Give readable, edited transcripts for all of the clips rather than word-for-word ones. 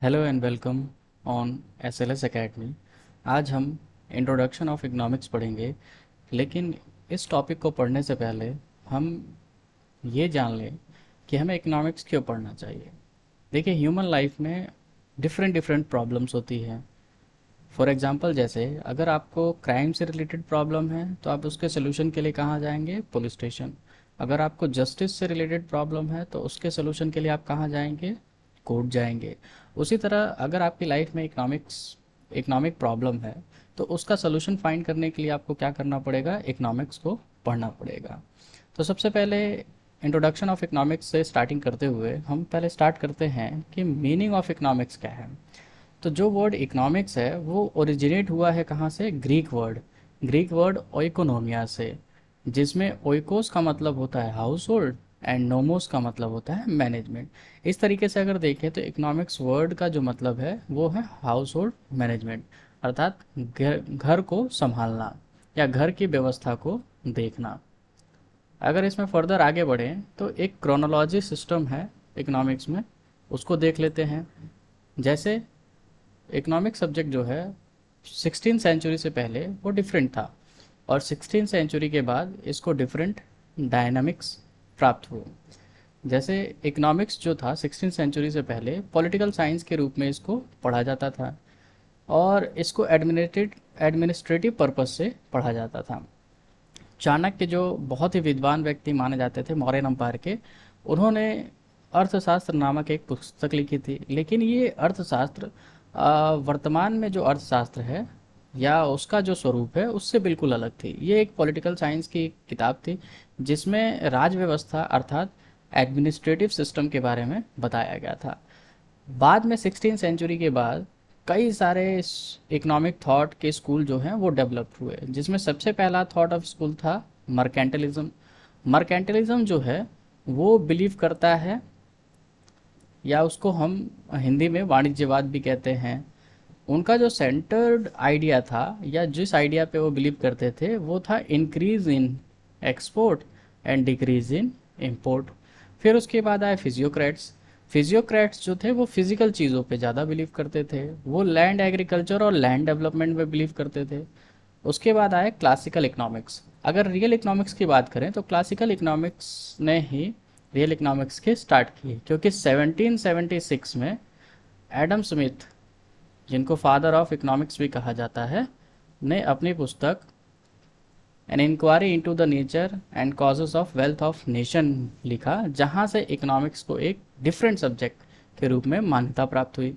Hello and welcome on SLS academy. आज हम introduction of economics पढ़ेंगे, लेकिन इस टॉपिक को पढ़ने से पहले हम ये जान लें कि हमें इकोनॉमिक्स क्यों पढ़ना चाहिए। देखिए, ह्यूमन लाइफ में डिफरेंट डिफरेंट प्रॉब्लम्स होती हैं। फॉर एग्जांपल, जैसे अगर आपको क्राइम से रिलेटेड प्रॉब्लम है तो आप उसके सोल्यूशन के लिए कहाँ जाएंगे? Police station. अगर आपको जस्टिस से रिलेटेड प्रॉब्लम है तो उसके सोल्यूशन के लिए आप कहाँ जाएंगे? कोर्ट जाएंगे। उसी तरह अगर आपकी लाइफ में इकोनॉमिक प्रॉब्लम है तो उसका सोल्यूशन फाइंड करने के लिए आपको क्या करना पड़ेगा? इकोनॉमिक्स को पढ़ना पड़ेगा। तो सबसे पहले इंट्रोडक्शन ऑफ इकोनॉमिक्स से स्टार्टिंग करते हुए हम पहले स्टार्ट करते हैं कि मीनिंग ऑफ इकोनॉमिक्स क्या है। तो जो वर्ड इकोनॉमिक्स है वो ओरिजिनेट हुआ है कहाँ से? ग्रीक वर्ड ओइकोनोमिया से, जिसमें ओइकोस का मतलब होता है हाउस होल्ड एंड नोमोस का मतलब होता है मैनेजमेंट। इस तरीके से अगर देखें तो इकोनॉमिक्स वर्ड का जो मतलब है वो है हाउस होल्ड मैनेजमेंट, अर्थात घर को संभालना या घर की व्यवस्था को देखना। अगर इसमें फर्दर आगे बढ़ें तो एक क्रोनोलॉजी सिस्टम है इकोनॉमिक्स में, उसको देख लेते हैं। जैसे इकोनॉमिक सब्जेक्ट जो है 16 सेंचुरी से पहले वो डिफरेंट था, और 16 सेंचुरी के बाद इसको डिफरेंट डायनामिक्स प्राप्त हुए। जैसे इकोनॉमिक्स जो था 16 सेंचुरी से पहले पॉलिटिकल साइंस के रूप में इसको पढ़ा जाता था, और इसको एडमिनिस्ट्रेटिव पर्पस से पढ़ा जाता था। चाणक्य जो बहुत ही विद्वान व्यक्ति माने जाते थे मौर्य एम्पायर के, उन्होंने अर्थशास्त्र नामक एक पुस्तक लिखी थी। लेकिन ये अर्थशास्त्र वर्तमान में जो अर्थशास्त्र है या उसका जो स्वरूप है उससे बिल्कुल अलग थी। ये एक पॉलिटिकल साइंस की किताब थी जिसमें राज व्यवस्था अर्थात एडमिनिस्ट्रेटिव सिस्टम के बारे में बताया गया था। बाद में 16 सेंचुरी के बाद कई सारे इकोनॉमिक थॉट के स्कूल जो हैं वो डेवलप हुए, जिसमें सबसे पहला थॉट ऑफ स्कूल था मर्केंटलिज्म। मर्केंटलिज्म जो है वो बिलीव करता है, या उसको हम हिंदी में वाणिज्यवाद भी कहते हैं। उनका जो सेंटर्ड आइडिया था या जिस आइडिया पे वो बिलीव करते थे वो था increase in export and decrease in import. फिर उसके बाद आए फिजियोक्रेट्स। फिजियोक्रेट्स जो थे वो फिजिकल चीज़ों पे ज़्यादा बिलीव करते थे, वो लैंड एग्रीकल्चर और लैंड डेवलपमेंट में बिलीव करते थे। उसके बाद आए क्लासिकल इकोनॉमिक्स। अगर रियल इकोनॉमिक्स की बात करें तो क्लासिकल इकोनॉमिक्स ने ही रियल इकोनॉमिक्स के स्टार्ट किए, क्योंकि 1776 में एडम स्मिथ, जिनको फादर ऑफ इकोनॉमिक्स भी कहा जाता है, ने अपनी पुस्तक an inquiry into the nature and causes of wealth of nation लिखा, जहां से इकोनॉमिक्स को एक डिफरेंट सब्जेक्ट के रूप में मान्यता प्राप्त हुई।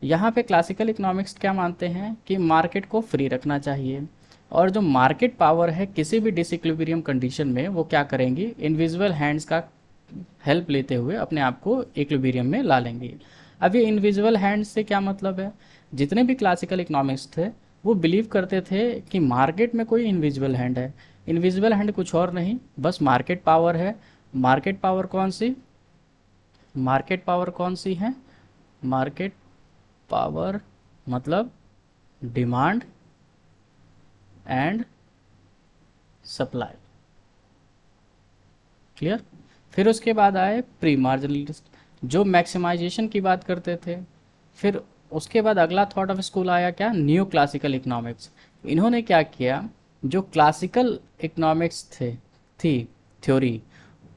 यहाँ पे क्लासिकल इकोनॉमिक्स क्या मानते हैं कि मार्केट को फ्री रखना चाहिए, और जो मार्केट पावर है किसी भी डिसइक्विलिब्रियम कंडीशन में वो क्या करेंगी? इनविजिबल हैंड्स का हेल्प लेते हुए अपने आप को इक्विलिब्रियम में ला लेंगी। अब ये इनविजिबल हैंड्स से क्या मतलब है? जितने भी क्लासिकल इकोनॉमिक्स थे वो बिलीव करते थे कि मार्केट में कोई इनविजिबल हैंड है। इनविजिबल हैंड कुछ और नहीं, बस मार्केट पावर है। मार्केट पावर कौन सी? मार्केट पावर कौन सी है? मार्केट पावर मतलब डिमांड एंड सप्लाई। क्लियर? फिर उसके बाद आए प्री मार्जिनलिस्ट, जो मैक्सिमाइजेशन की बात करते थे। फिर उसके बाद अगला थॉट ऑफ स्कूल आया क्या? New classical economics. इन्होंने क्या किया? जो क्लासिकल इकोनॉमिक्स थी थ्योरी,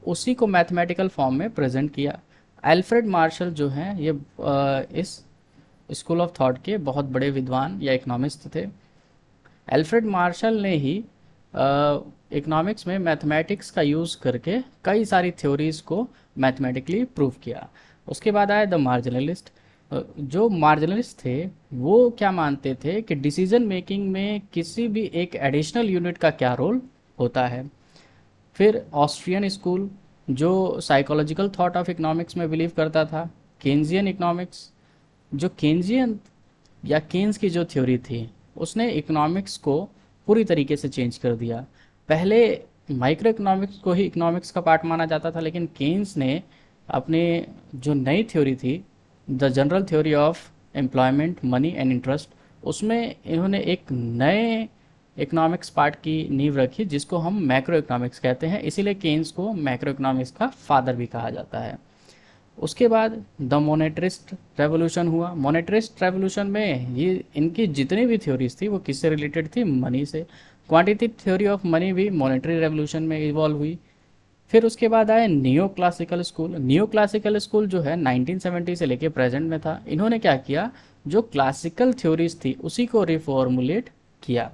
उसी को मैथमेटिकल फॉर्म में प्रेजेंट किया। एल्फ्रेड मार्शल जो हैं ये इस स्कूल ऑफ थॉट के बहुत बड़े विद्वान या इकोनॉमिस्ट थे। एल्फ्रेड मार्शल ने ही इकोनॉमिक्स में मैथमेटिक्स का यूज़ करके कई सारी थ्योरीज को मैथमेटिकली प्रूव किया। उसके बाद आया द मार्जिनलिस्ट। जो मार्जिनलिस्ट थे वो क्या मानते थे कि डिसीजन मेकिंग में किसी भी एक एडिशनल यूनिट का क्या रोल होता है। फिर ऑस्ट्रियन स्कूल जो साइकोलॉजिकल थॉट ऑफ इकोनॉमिक्स में बिलीव करता था। केन्जियन इकोनॉमिक्स, जो केन्जियन या केन्स की जो थ्योरी थी उसने इकोनॉमिक्स को पूरी तरीके से चेंज कर दिया। पहले माइक्रो इकोनॉमिक्स को ही इकोनॉमिक्स का पार्ट माना जाता था, लेकिन केन्स ने अपने जो नई थ्योरी थी the general theory of employment money and interest, उसमें इन्होंने एक नए इकोनॉमिक्स पार्ट की नींव रखी जिसको हम मैक्रो इकोनॉमिक्स कहते हैं। इसीलिए केन्स को मैक्रो इकोनॉमिक्स का फादर भी कहा जाता है। उसके बाद द मोनेटरिस्ट रेवोल्यूशन हुआ। मोनेटरिस्ट रेवोल्यूशन में ये इनकी जितनी भी थ्योरीज थी वो किससे रिलेटेड थी? मनी से। क्वांटिटेटिव थ्योरी ऑफ मनी भी मॉनेटरी रेवोल्यूशन में इवॉल्व हुई। फिर उसके बाद आए neo classical school. Neo classical school जो है 1970 से लेके प्रेजेंट में था। इन्होंने क्या किया, जो क्लासिकल थ्योरीज थी उसी को रिफॉर्मुलेट किया।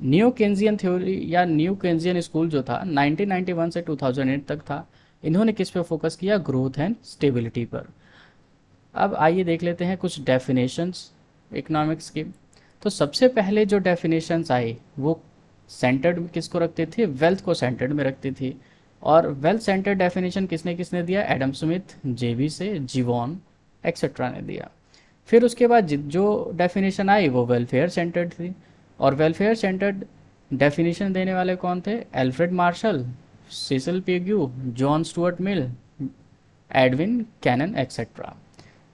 न्यू केन्जियन थ्योरी या न्यू केन्जियन स्कूल जो था 1991 से 2008 तक था। इन्होंने किस पे फोकस किया? ग्रोथ एंड स्टेबिलिटी पर। अब आइए देख लेते हैं कुछ डेफिनेशंस इकोनॉमिक्स की। तो सबसे पहले जो डेफिनेशंस आई वो सेंटर्ड किसको रखती थी? वेल्थ को सेंटर्ड में रखती थी। और वेल्थ सेंटर्ड डेफिनेशन किसने किसने दिया? एडम स्मिथ, जेबी से, जीवॉन एक्सेट्रा ने दिया। फिर उसके बाद जो डेफिनेशन आई वो वेलफेयर सेंटर्ड थी। और वेलफेयर सेंटर्ड डेफिनेशन देने वाले कौन थे? Alfred Marshall, Cecil Pigou, John Stuart Mill, Edwin Cannan etcetera.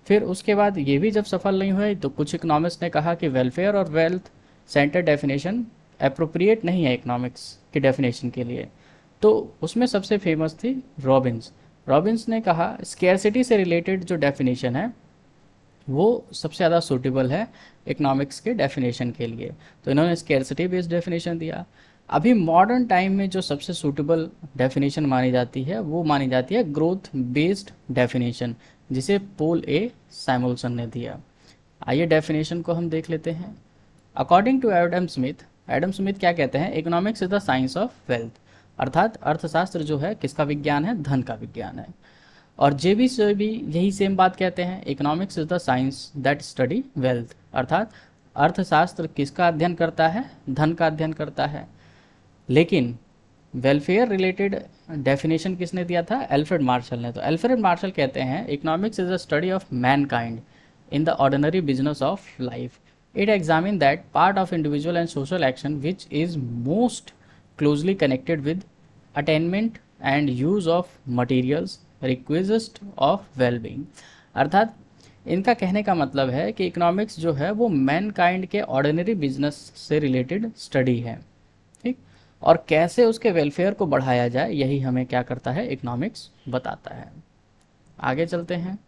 फिर उसके बाद ये भी जब सफल नहीं हुए तो कुछ इकोनॉमिक्स ने कहा कि वेलफेयर और वेल्थ सेंटर डेफिनेशन अप्रोप्रिएट नहीं है इकोनॉमिक्स की डेफिनेशन के लिए। तो उसमें सबसे फेमस थी रॉबिन्स। रॉबिन्स ने कहा स्केर्सिटी से रिलेटेड जो डेफिनेशन है वो सबसे ज़्यादा सूटेबल है इकोनॉमिक्स के डेफिनेशन के लिए। तो इन्होंने स्केर्सिटी बेस्ड डेफिनेशन दिया। अभी मॉडर्न टाइम में जो सबसे सूटेबल डेफिनेशन मानी जाती है वो मानी जाती है ग्रोथ बेस्ड डेफिनेशन, जिसे पोल ए सैमुअल्सन ने दिया। आइए डेफिनेशन को हम देख लेते हैं। अकॉर्डिंग टू एडम स्मिथ क्या कहते हैं? Economics is the science of wealth, अर्थात अर्थशास्त्र जो है किसका विज्ञान है? धन का विज्ञान है। और जेबी से भी यही सेम बात कहते हैं, economics is the science that study wealth, अर्थात अर्थशास्त्र किसका अध्ययन करता है? धन का अध्ययन करता है। लेकिन वेलफेयर रिलेटेड डेफिनेशन किसने दिया था? एल्फ्रेड मार्शल ने। तो एल्फ्रेड मार्शल कहते हैं economics is a study of Mankind in the ordinary business of life. It examines that part of individual and social action which is most closely connected with attainment and use of materials requisite of well-being. अर्थात इनका कहने का मतलब है कि economics जो है वो मैन काइंड के ऑर्डिनरी बिजनेस से रिलेटेड स्टडी है, ठीक। और कैसे उसके वेलफेयर को बढ़ाया जाए यही हमें क्या करता है? इकोनॉमिक्स बताता है। आगे चलते हैं।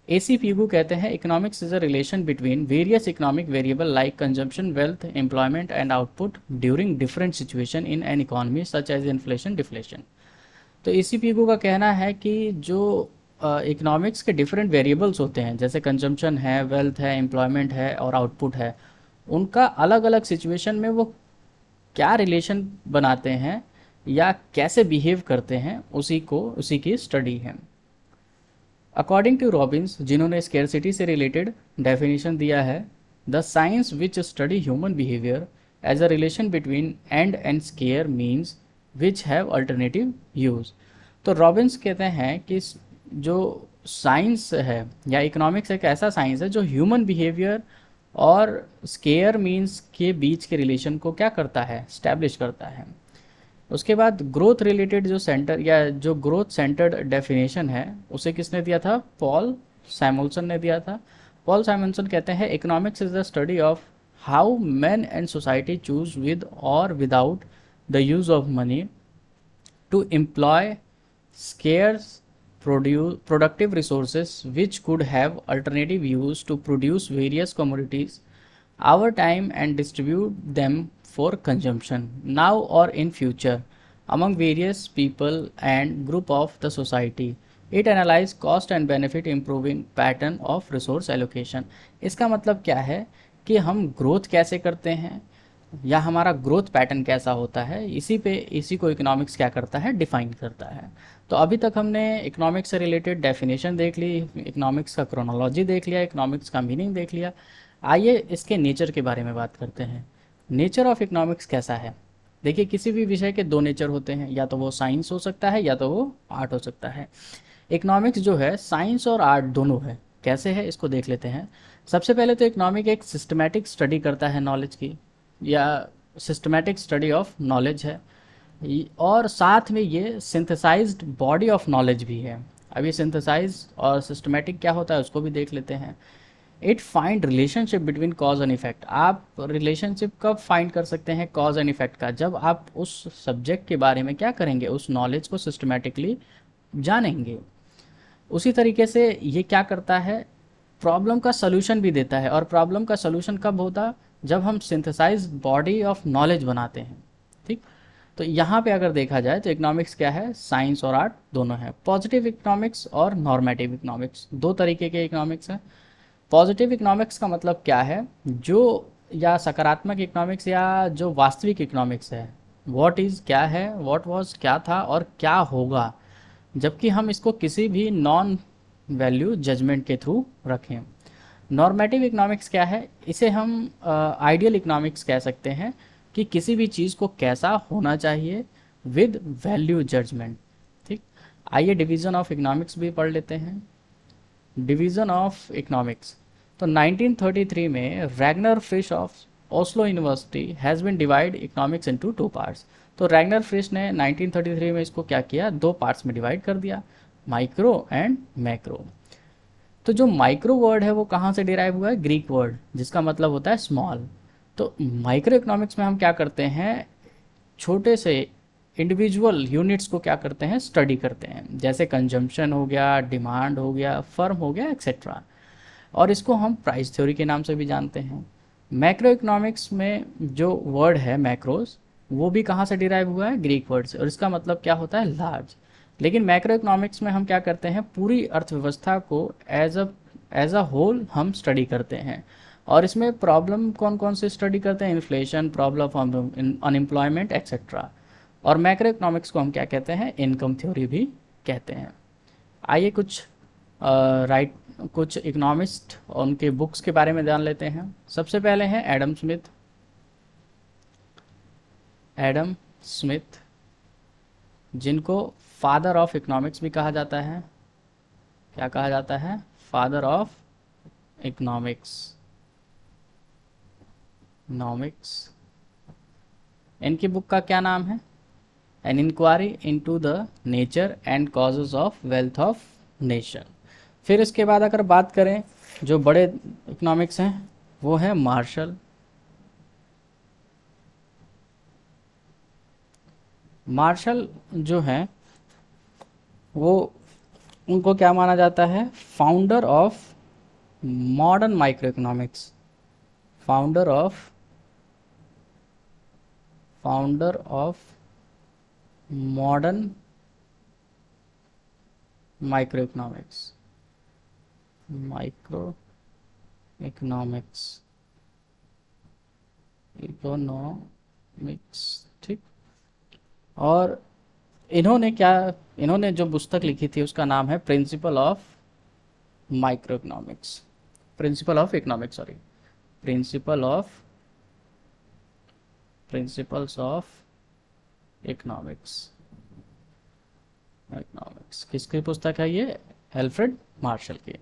एसी पीगू कहते हैं economics is a relation between various economic variable like consumption, wealth, employment and output during different situation in an economy such as inflation, deflation. तो एसी पीगू का कहना है कि जो इकोनॉमिक्स के डिफरेंट वेरिएबल्स होते हैं, जैसे कंजम्पशन है, वेल्थ है, एम्प्लॉयमेंट है और आउटपुट है, उनका अलग अलग सिचुएशन में वो क्या रिलेशन बनाते हैं या कैसे बिहेव करते हैं उसी की स्टडी है। अकॉर्डिंग टू रॉबिन्स, जिन्होंने स्केर्सिटी से रिलेटेड डेफिनेशन दिया है, the science which study human behaviour as a relation between end scarce means which have alternative use. तो रॉबिन्स कहते हैं कि जो साइंस है या इकोनॉमिक्स एक ऐसा साइंस है जो ह्यूमन बिहेवियर और स्केयर मीन्स के बीच के रिलेशन को क्या करता है? स्टैब्लिश करता है। उसके बाद ग्रोथ रिलेटेड जो सेंटर या जो ग्रोथ सेंटर्ड डेफिनेशन है उसे किसने दिया था? पॉल सैमुअल्सन ने दिया था। पॉल सैमुअल्सन कहते हैं economics is the study of how man and society choose with और without the use of money to employ scarce productive resources which could have alternative use to produce various commodities our time and distribute them for consumption now or in future among various people and group of the society. It analyze cost and benefit improving pattern of resource allocation. इसका मतलब क्या है कि हम growth कैसे करते हैं या हमारा ग्रोथ पैटर्न कैसा होता है, इसी को इकोनॉमिक्स क्या करता है? डिफाइन करता है। तो अभी तक हमने इकोनॉमिक्स से रिलेटेड डेफिनेशन देख ली, इकोनॉमिक्स का क्रोनोलॉजी देख लिया, इकोनॉमिक्स का मीनिंग देख लिया। आइए इसके नेचर के बारे में बात करते हैं। नेचर ऑफ इकोनॉमिक्स कैसा है? देखिए, किसी भी विषय के दो नेचर होते हैं, या तो वो साइंस हो सकता है या तो वो आर्ट हो सकता है। इकोनॉमिक्स जो है साइंस और आर्ट दोनों है। कैसे है इसको देख लेते हैं। सबसे पहले तो इकोनॉमिक एक सिस्टमैटिक स्टडी करता है नॉलेज की, या सिस्टमैटिक स्टडी ऑफ नॉलेज है, और साथ में ये सिंथेसाइज्ड बॉडी ऑफ नॉलेज भी है। अब ये सिंथेसाइज और सिस्टमैटिक क्या होता है उसको भी देख लेते हैं। It find relationship between cause and effect. आप रिलेशनशिप कब फाइंड कर सकते हैं कॉज एंड इफेक्ट का? जब आप उस सब्जेक्ट के बारे में क्या करेंगे? उस नॉलेज को सिस्टमैटिकली जानेंगे। उसी तरीके से ये क्या करता है, प्रॉब्लम का सॉल्यूशन भी देता है। और प्रॉब्लम का सॉल्यूशन कब होता, जब हम सिंथेसाइज बॉडी ऑफ नॉलेज बनाते हैं। ठीक। तो यहाँ पे अगर देखा जाए तो इकोनॉमिक्स क्या है, साइंस और आर्ट दोनों है। पॉजिटिव इकोनॉमिक्स और नॉर्मेटिव इकोनॉमिक्स, दो तरीके के इकोनॉमिक्स हैं। पॉजिटिव इकोनॉमिक्स का मतलब क्या है, जो या सकारात्मक इकोनॉमिक्स या जो वास्तविक इकोनॉमिक्स है, व्हाट इज़ क्या है, व्हाट वाज क्या था और क्या होगा, जबकि हम इसको किसी भी नॉन वैल्यू जजमेंट के थ्रू रखें। नॉर्मेटिव इकोनॉमिक्स क्या है, इसे हम आइडियल इकोनॉमिक्स कह सकते हैं, कि किसी भी चीज़ को कैसा होना चाहिए विद वैल्यू जजमेंट। ठीक। आइए डिवीज़न ऑफ इकोनॉमिक्स भी पढ़ लेते हैं। डिवीज़न ऑफ इकोनॉमिक्स, तो 1933 में Ragnar Frisch of Oslo University has been divide economics into two parts. तो रैगनर फ्रिश ने 1933 में इसको क्या किया, दो पार्ट्स में डिवाइड कर दिया, माइक्रो एंड मैक्रो। तो जो माइक्रो वर्ड है वो कहाँ से डिराइव हुआ है, ग्रीक वर्ड जिसका मतलब होता है स्मॉल। तो माइक्रो इकोनॉमिक्स में हम क्या करते हैं, छोटे से इंडिविजुअल यूनिट्स को क्या करते हैं, स्टडी करते हैं, जैसे कंजम्पशन हो गया, डिमांड हो गया, फर्म हो गया, एक्सेट्रा। और इसको हम प्राइस थ्योरी के नाम से भी जानते हैं। मैक्रो इकोनॉमिक्स में जो वर्ड है मैक्रोस, वो भी कहाँ से डिराइव हुआ है, ग्रीक वर्ड से, और इसका मतलब क्या होता है, लार्ज। लेकिन मैक्रो इकोनॉमिक्स में हम क्या करते हैं, पूरी अर्थव्यवस्था को एज अ होल हम स्टडी करते हैं। और इसमें प्रॉब्लम कौन कौन से स्टडी करते हैं, inflation, problem of unemployment, etcetera. और मैक्रो इकोनॉमिक्स को हम क्या कहते हैं, इनकम थ्योरी भी कहते हैं। आइए कुछ राइट कुछ इकोनॉमिस्ट और उनके बुक्स के बारे में जान लेते हैं। सबसे पहले हैं एडम स्मिथ। एडम स्मिथ, जिनको फादर ऑफ इकोनॉमिक्स भी कहा जाता है। क्या कहा जाता है, फादर ऑफ इकोनॉमिक्स। इकोनॉमिक्स, इनकी बुक का क्या नाम है, an inquiry into the nature and causes of wealth of nation. फिर इसके बाद अगर बात करें, जो बड़े इकोनॉमिक्स हैं वो है मार्शल। मार्शल जो हैं वो, उनको क्या माना जाता है, founder of modern micro economics. Founder of modern micro economics. Micro economics, economics. ठीक। और इन्होंने जो पुस्तक लिखी थी उसका नाम है principle of micro economics. Principle of economics, sorry, principle of principles of economics. Economics किसकी पुस्तक है ये, एल्फ्रेड मार्शल की।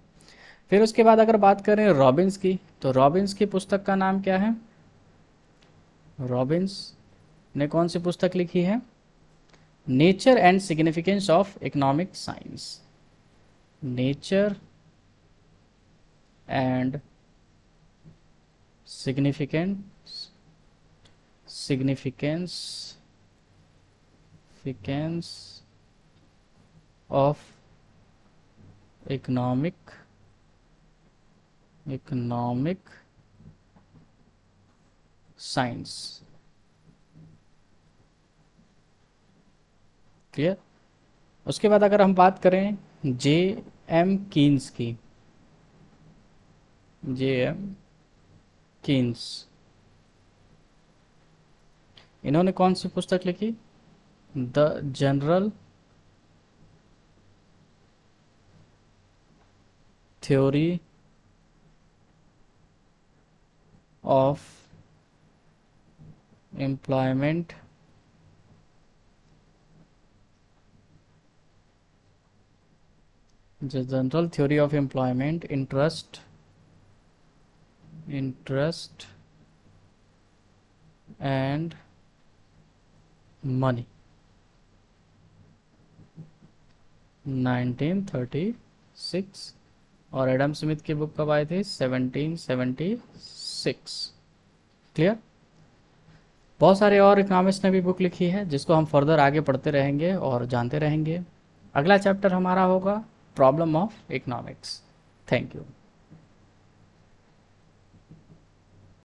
फिर उसके बाद अगर बात करें रॉबिन्स की, तो रॉबिन्स की पुस्तक का नाम क्या है, रॉबिन्स ने कौन सी पुस्तक लिखी है, nature and significance of economic science. Nature and significance of economic science. Clear. उसके बाद अगर हम बात करें जे एम कीन्स की, जे एम कीन्स, इन्होंने कौन सी पुस्तक लिखी, the general theory of employment general theory of employment, interest and money, 1936। और एडम स्मिथ की बुक कब आई थी, 1776। क्लियर। बहुत सारे और इकोनॉमिस्ट ने भी बुक लिखी है जिसको हम फर्दर आगे पढ़ते रहेंगे और जानते रहेंगे। अगला चैप्टर हमारा होगा problem of economics. Thank you.